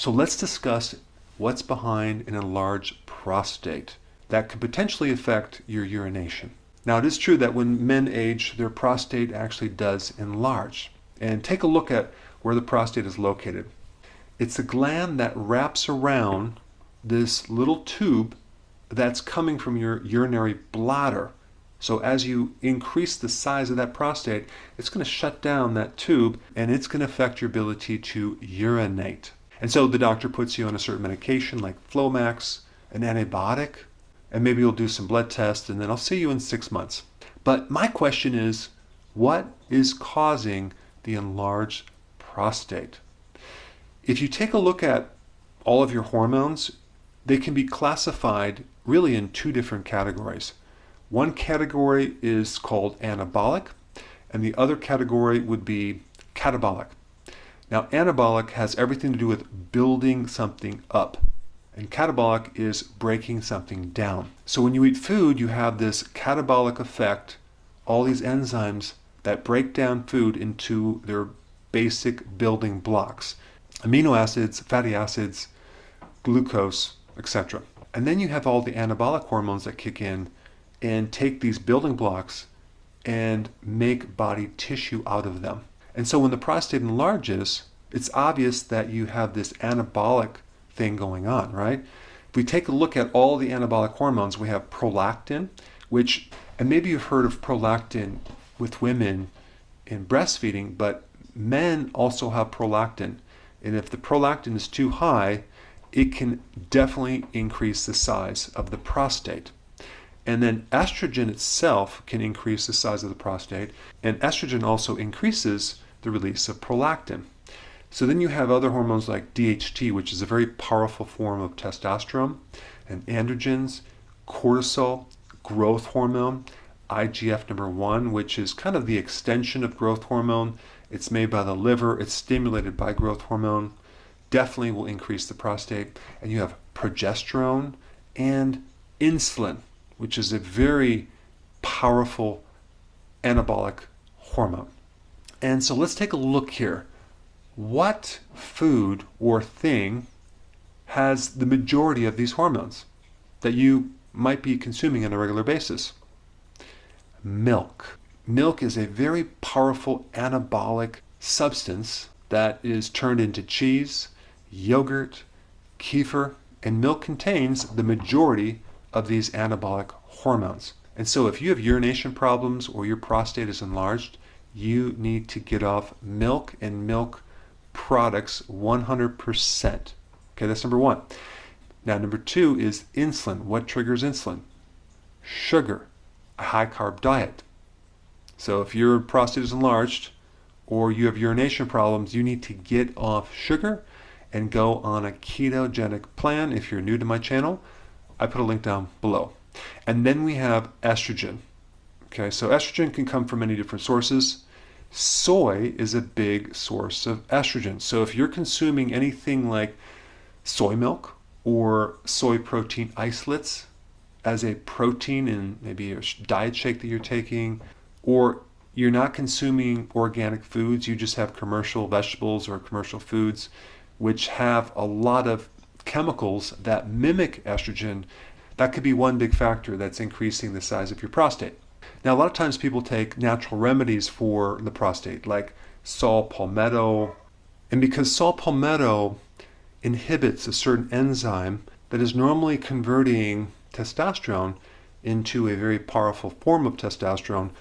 So let's discuss what's behind an enlarged prostate that could potentially affect your urination. Now, it is true that when men age, their prostate actually does enlarge. And take a look at where the prostate is located. It's a gland that wraps around this little tube that's coming from your urinary bladder. So as you increase the size of that prostate, it's going to shut down that tube and it's going to affect your ability to urinate. And so the doctor puts you on a certain medication like Flomax, an antibiotic, and maybe you'll do some blood tests, and then I'll see you in 6 months. But my question is, what is causing the enlarged prostate? If you take a look at all of your hormones, they can be classified really in two different categories. One category is called anabolic, and the other category would be catabolic. Now, anabolic has everything to do with building something up, and catabolic is breaking something down. So when you eat food, you have this catabolic effect, all these enzymes that break down food into their basic building blocks, amino acids, fatty acids, glucose, etc. And then you have all the anabolic hormones that kick in and take these building blocks and make body tissue out of them. And so when the prostate enlarges, it's obvious that you have this anabolic thing going on, right? If we take a look at all the anabolic hormones, we have prolactin, which, and maybe you've heard of prolactin with women in breastfeeding, but men also have prolactin. And if the prolactin is too high, it can definitely increase the size of the prostate. And then estrogen itself can increase the size of the prostate, and estrogen also increases the release of prolactin. So then you have other hormones like DHT, which is a very powerful form of testosterone, and androgens, cortisol, growth hormone, IGF-1, which is kind of the extension of growth hormone. It's made by the liver, it's stimulated by growth hormone, definitely will increase the prostate. And you have progesterone and insulin, which is a very powerful anabolic hormone. And so let's take a look here. What food or thing has the majority of these hormones that you might be consuming on a regular basis? Milk. Milk is a very powerful anabolic substance that is turned into cheese, yogurt, kefir, and milk contains the majority of these anabolic hormones. And so if you have urination problems or your prostate is enlarged, you need to get off milk and milk products 100%. Okay, that's number one. Now, number two is insulin. What triggers insulin? Sugar, a high-carb diet. So if your prostate is enlarged or you have urination problems, you need to get off sugar and go on a ketogenic plan. If you're new to my channel, I put a link down below. And then we have estrogen. Okay, so estrogen can come from many different sources. Soy is a big source of estrogen. So if you're consuming anything like soy milk or soy protein isolates as a protein in maybe a diet shake that you're taking, or you're not consuming organic foods, you just have commercial vegetables or commercial foods which have a lot of chemicals that mimic estrogen, that could be one big factor that's increasing the size of your prostate. Now, a lot of times people take natural remedies for the prostate, like saw palmetto. And because saw palmetto inhibits a certain enzyme that is normally converting testosterone into a very powerful form of testosterone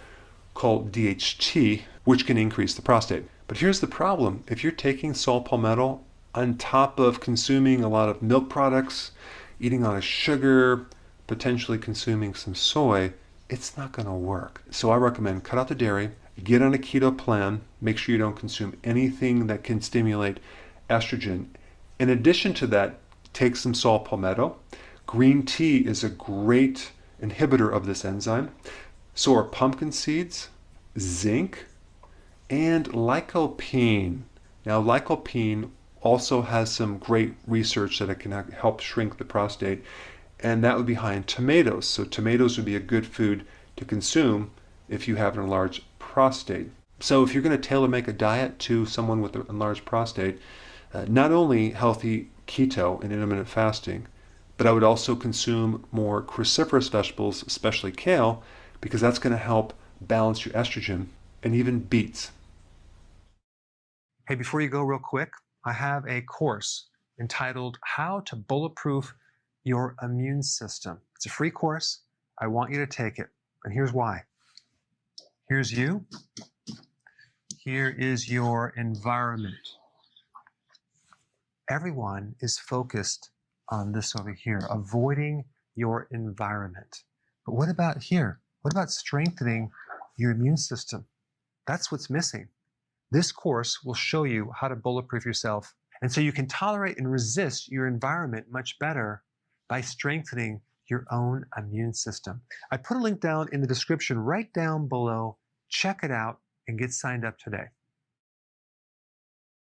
called DHT, which can increase the prostate. But here's the problem. If you're taking saw palmetto on top of consuming a lot of milk products, eating a lot of sugar, potentially consuming some soy, it's not going to work. So I recommend cut out the dairy, get on a keto plan, make sure you don't consume anything that can stimulate estrogen. In addition to that, take some saw palmetto. Green tea is a great inhibitor of this enzyme. So are pumpkin seeds, zinc, and lycopene. Now, lycopene also has some great research that it can help shrink the prostate, and that would be high in tomatoes. So tomatoes would be a good food to consume if you have an enlarged prostate. So if you're going to tailor make a diet to someone with an enlarged prostate, Not only healthy keto and intermittent fasting, but I would also consume more cruciferous vegetables, especially kale, because that's going to help balance your estrogen, and even beets. Hey, before you go real quick, I have a course entitled How to Bulletproof Your Immune System. It's a free course. I want you to take it. And here's why. Here's you. Here is your environment. Everyone is focused on this over here, avoiding your environment. But what about here? What about strengthening your immune system? That's what's missing. This course will show you how to bulletproof yourself, and so you can tolerate and resist your environment much better by strengthening your own immune system. I put a link down in the description right down below. Check it out and get signed up today.